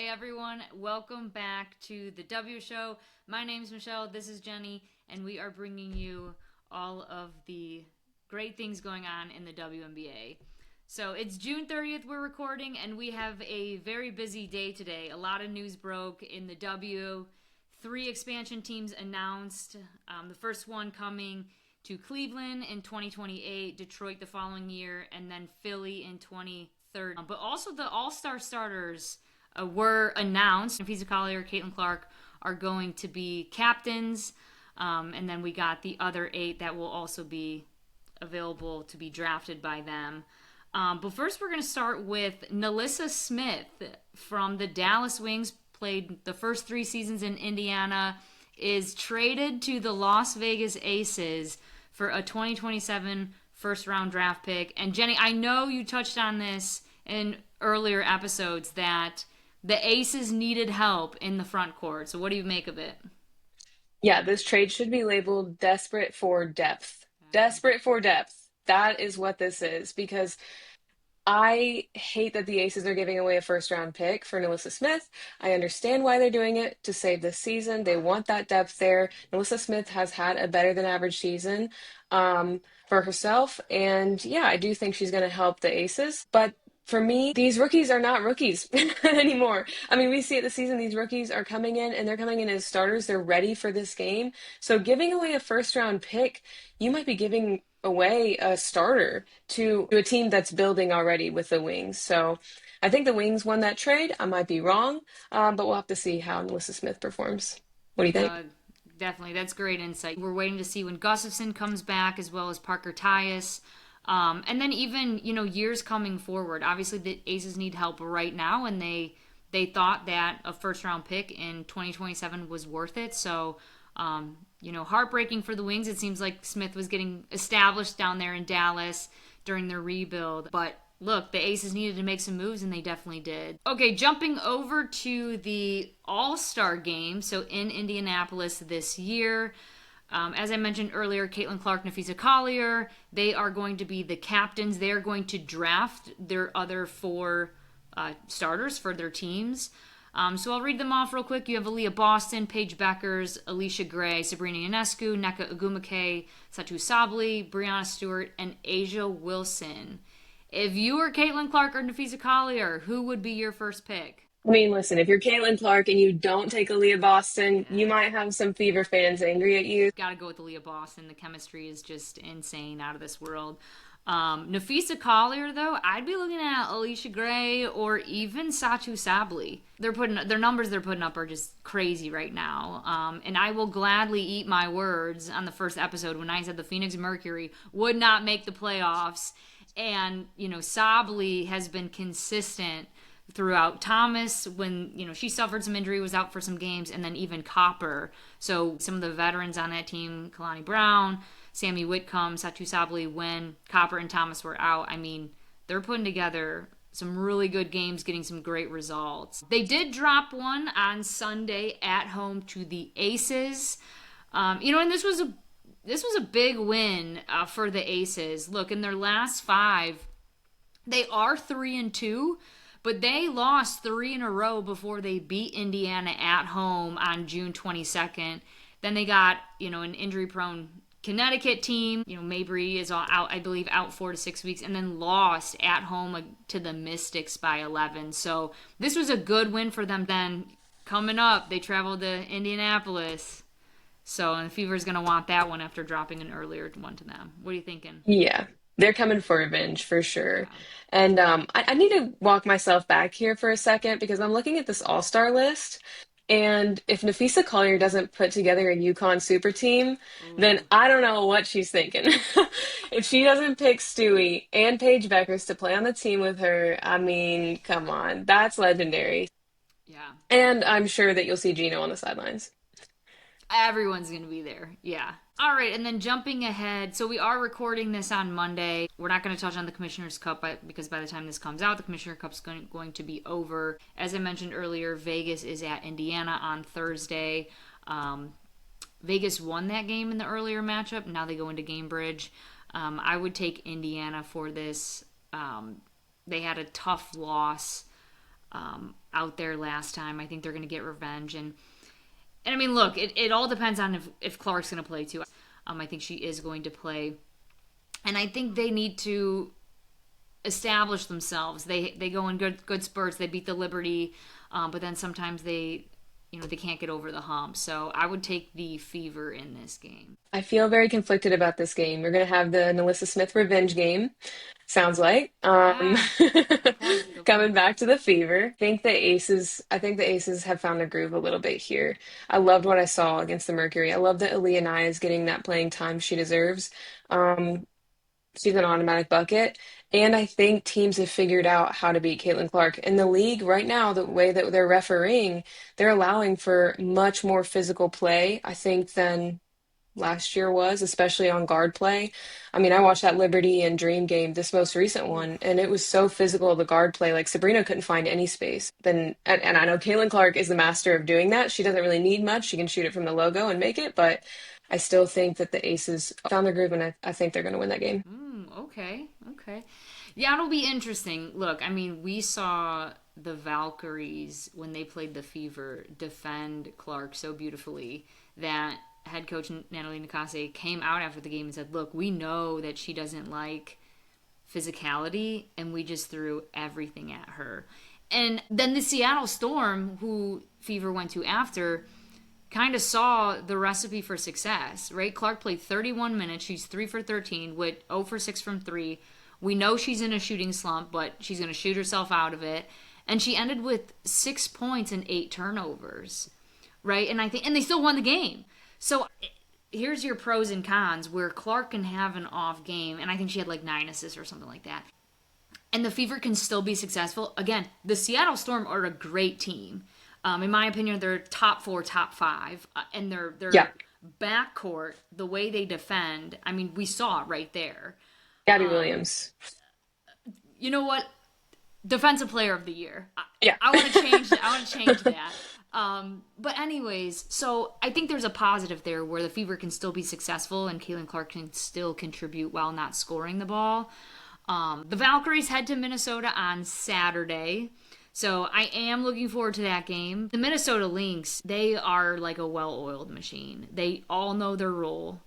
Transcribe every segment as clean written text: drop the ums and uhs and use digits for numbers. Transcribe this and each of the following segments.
everyone. Welcome back to the W Show. My name's Michelle. This is Jennie, and we are bringing you all of the great things going on in the WNBA. So it's June 30th we're recording, and we have a very busy day today. A lot of news broke in the W. 3 expansion teams announced. The first one coming to Cleveland in 2028, Detroit the following year, and then Philly in 2030. But also the All-Star starters were announced. Nafisa Collier, Caitlin Clark are going to be captains. And then we got the other 8 that will also be available to be drafted by them. But first we're going to start with NaLyssa Smith from the Dallas Wings, played the first 3 seasons in Indiana, is traded to the Las Vegas Aces for a 2027 first-round draft pick. And Jennie, I know you touched on this in earlier episodes that the Aces needed help in the front court. So what do you make of it? Yeah, this trade should be labeled desperate for depth. Desperate for depth. That is what this is because I hate that the Aces are giving away a first round pick for NaLyssa Smith. I understand why they're doing it to save this season. They want that depth there. NaLyssa Smith has had a better than average season for herself. And yeah, I do think she's going to help the Aces. But for me, these rookies are not rookies anymore. I mean, we see it this season, these rookies are coming in and they're coming in as starters. They're ready for this game. So giving away a first round pick, you might be giving away a starter to a team that's building already with the Wings. So I think the Wings won that trade. I might be wrong, but we'll have to see how NaLyssa Smith performs. What do you think? Uh, Definitely, that's great insight. We're waiting to see when Gustafson comes back, as well as Parker Tyus. And then even, years coming forward. Obviously, the Aces need help right now, and they thought that a first-round pick in 2027 was worth it. So, heartbreaking for the Wings. It seems like Smith was getting established down there in Dallas during their rebuild. But look, the Aces needed to make some moves, and they definitely did. Okay, jumping over to the All-Star game. So in Indianapolis this year, as I mentioned earlier, Caitlin Clark, Nafisa Collier, they are going to be the captains. They are going to draft their other 4 starters for their teams. So I'll read them off real quick. You have Aaliyah Boston, Paige Beckers, Alicia Gray, Sabrina Ionescu, Nneka Ogwumike, Satu Sabli, Brianna Stewart, and Asia Wilson. If you were Caitlin Clark or Nafisa Collier, who would be your first pick? I mean, listen, if you're Caitlin Clark and you don't take Aaliyah Boston, you might have some Fever fans angry at you. Gotta go with Aaliyah Boston. The chemistry is just insane, out of this world. Nafisa Collier, though, I'd be looking at Alicia Gray or even Satu Sabli. Their numbers they're putting up are just crazy right now. And I will gladly eat my words on the first episode when I said the Phoenix Mercury would not make the playoffs. And, Sabli has been consistent throughout. Thomas, when, she suffered some injury, was out for some games, and then even Copper. So some of the veterans on that team, Kalani Brown, Sammy Whitcomb, Satu Sabli, when Copper and Thomas were out, I mean, they're putting together some really good games, getting some great results. They did drop one on Sunday at home to the Aces. And this was a big win for the Aces. Look, in their last 5, they are 3-2, but they lost 3 in a row before they beat Indiana at home on June 22nd. Then they got, an injury-prone Connecticut team. Mabry is out, I believe, out 4 to 6 weeks, and then lost at home to the Mystics by 11. So this was a good win for them. Then coming up, they traveled to Indianapolis. So the Fever's going to want that one after dropping an earlier one to them. What are you thinking? Yeah, they're coming for revenge for sure. Yeah. And I need to walk myself back here for a second because I'm looking at this all-star list. And if Nafisa Collier doesn't put together a Yukon super team, then Ooh. I don't know what she's thinking. If she doesn't pick Stewie and Paige Beckers to play on the team with her, I mean, come on, that's legendary. Yeah. And I'm sure that you'll see Gino on the sidelines. Everyone's going to be there. Yeah. All right. And then jumping ahead. So we are recording this on Monday. We're not going to touch on the Commissioner's Cup because by the time this comes out, the Commissioner Cup's going to be over. As I mentioned earlier, Vegas is at Indiana on Thursday. Vegas won that game in the earlier matchup. Now they go into Gamebridge. I would take Indiana for this. They had a tough loss out there last time. I think they're going to get revenge. And I mean, look, it all depends on if Clark's going to play too. I think she is going to play. And I think they need to establish themselves. They go in good spurts. They beat the Liberty, but then sometimes they can't get over the hump. So I would take the Fever in this game. I feel very conflicted about this game. We're going to have the Melissa Smith revenge game, sounds like. Ah, good point. Good Coming point. back to the Fever. I think the Aces have found their groove a little bit here. I loved what I saw against the Mercury. I love that Aaliyah Nye is getting that playing time she deserves. Um, she's an automatic bucket. And I think teams have figured out how to beat Caitlin Clark. In the league right now, the way that they're refereeing, they're allowing for much more physical play, I think, than last year was, especially on guard play. I mean, I watched that Liberty and Dream game, this most recent Oof. one, and it was so physical, the guard play. Like Sabrina couldn't find any space. And I know Caitlin Clark is the master of doing that. She doesn't really need much. She can shoot it from the logo and make it, but I still think that the Aces found their groove, and I think they're going to win that game. Okay, okay. Yeah, it'll be interesting. Look, I mean, we saw the Valkyries when they played the Fever defend Clark so beautifully that head coach Natalie Nakase came out after the game and said, "Look, we know that she doesn't like physicality, and we just threw everything at her." And then the Seattle Storm, who Fever went to after, kind of saw the recipe for success, right? Clark played 31 minutes. She's 3 for 13 with 0 for 6 from 3. We know she's in a shooting slump, but she's going to shoot herself out of it. And she ended with 6 points and 8 turnovers, right? And they still won the game. So here's your pros and cons where Clark can have an off game, and I think she had like 9 assists or something like that. And the Fever can still be successful. Again, the Seattle Storm are a great team. In my opinion, they're top 4, top 5, and Yeah, their backcourt, the way they defend. I mean, we saw it right there. Gabby Williams. You know what? Defensive Player of the Year. Yeah. I want to change. I want to change that. But anyways, so I think there's a positive there where the Fever can still be successful and Caitlin Clark can still contribute while not scoring the ball. The Valkyries head to Minnesota on Saturday. So I am looking forward to that game. The Minnesota Lynx, they are like a well-oiled machine. They all know their role.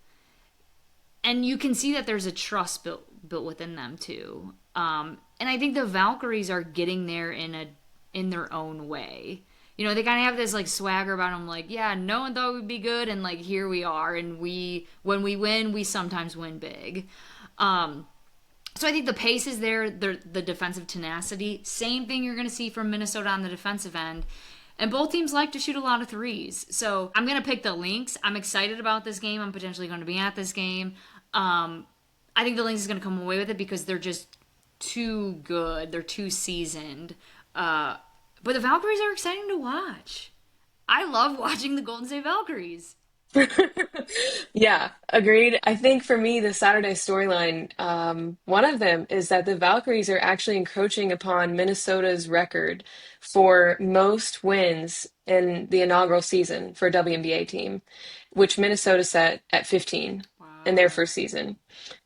And you can see that there's a trust built within them too. And I think the Valkyries are getting there in their own way. You know, they kind of have this like swagger about them, like, yeah, no one thought we'd be good, and like here we are, and when we win, we sometimes win big. So I think the pace is there, the defensive tenacity. Same thing you're going to see from Minnesota on the defensive end. And both teams like to shoot a lot of threes. So I'm going to pick the Lynx. I'm excited about this game. I'm potentially going to be at this game. I think the Lynx is going to come away with it because they're just too good. They're too seasoned. But the Valkyries are exciting to watch. I love watching the Golden State Valkyries. Yeah, agreed. I think for me, the Saturday storyline, one of them is that the Valkyries are actually encroaching upon Minnesota's record for most wins in the inaugural season for a WNBA team, which Minnesota set at 15 in their Wow. first season.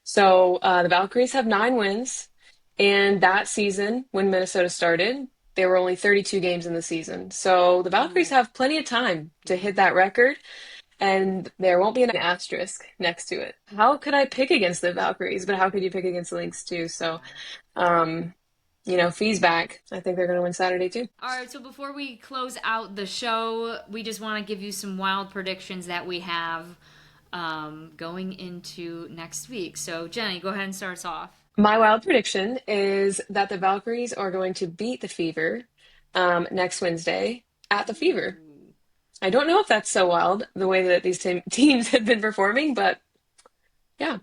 So the Valkyries have 9 wins, and that season, when Minnesota started, there were only 32 games in the season. So the Valkyries Ooh. have plenty of time to Yeah. hit that record and there won't be an asterisk next to it. How could I pick against the Valkyries? But how could you pick against the Lynx too? So, um, Fee's back. I think they're going to win Saturday too. All right, so before we close out the show, we just want to give you some wild predictions that we have going into next week. So, Jenny, go ahead and start us off. My wild prediction is that the Valkyries are going to beat the Fever next Wednesday at the Fever. Ooh. I don't know if that's so wild the way that these teams have been performing, but yeah,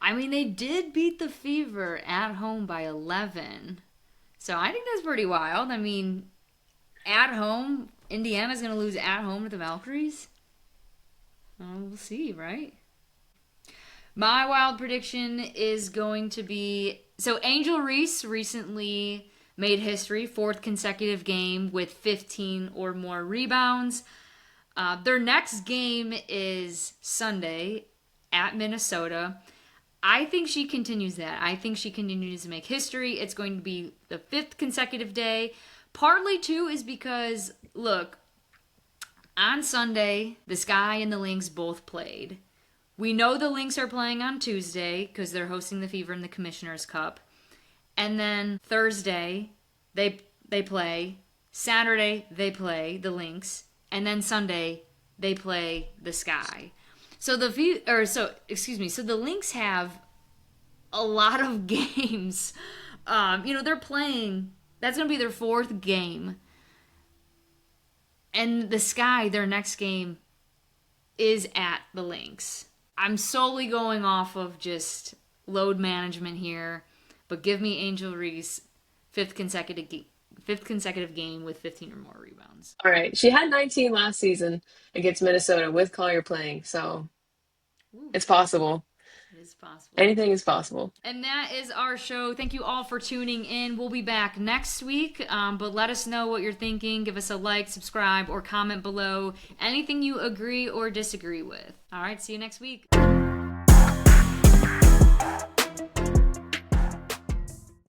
I mean, they did beat the Fever at home by 11. So I think that's pretty wild. I mean, at home, Indiana's going to lose at home to the Valkyries? We'll see, right? My wild prediction is going to be so Angel Reese recently made history, fourth consecutive game with 15 or more rebounds. Their next game is Sunday at Minnesota. I think she continues that. I think she continues to make history. It's going to be the 5th consecutive day. Partly, too, is because, look, on Sunday, the Sky and the Lynx both played. We know the Lynx are playing on Tuesday because they're hosting the Fever in the Commissioner's Cup. And then Thursday, they play. Saturday, they play the Lynx. And then Sunday, they play the Sky. So the Lynx have a lot of games. They're playing. That's going to be their 4th game. And the Sky, their next game, is at the Lynx. I'm solely going off of just load management here, but give me Angel Reese 5th consecutive game with 15 or more rebounds. All right. She had 19 last season against Minnesota with Collier playing, so it's possible. It is possible. Anything is possible. And that is our show. Thank you all for tuning in. We'll be back next week, but let us know what you're thinking. Give us a like, subscribe, or comment below. Anything you agree or disagree with. All right, see you next week.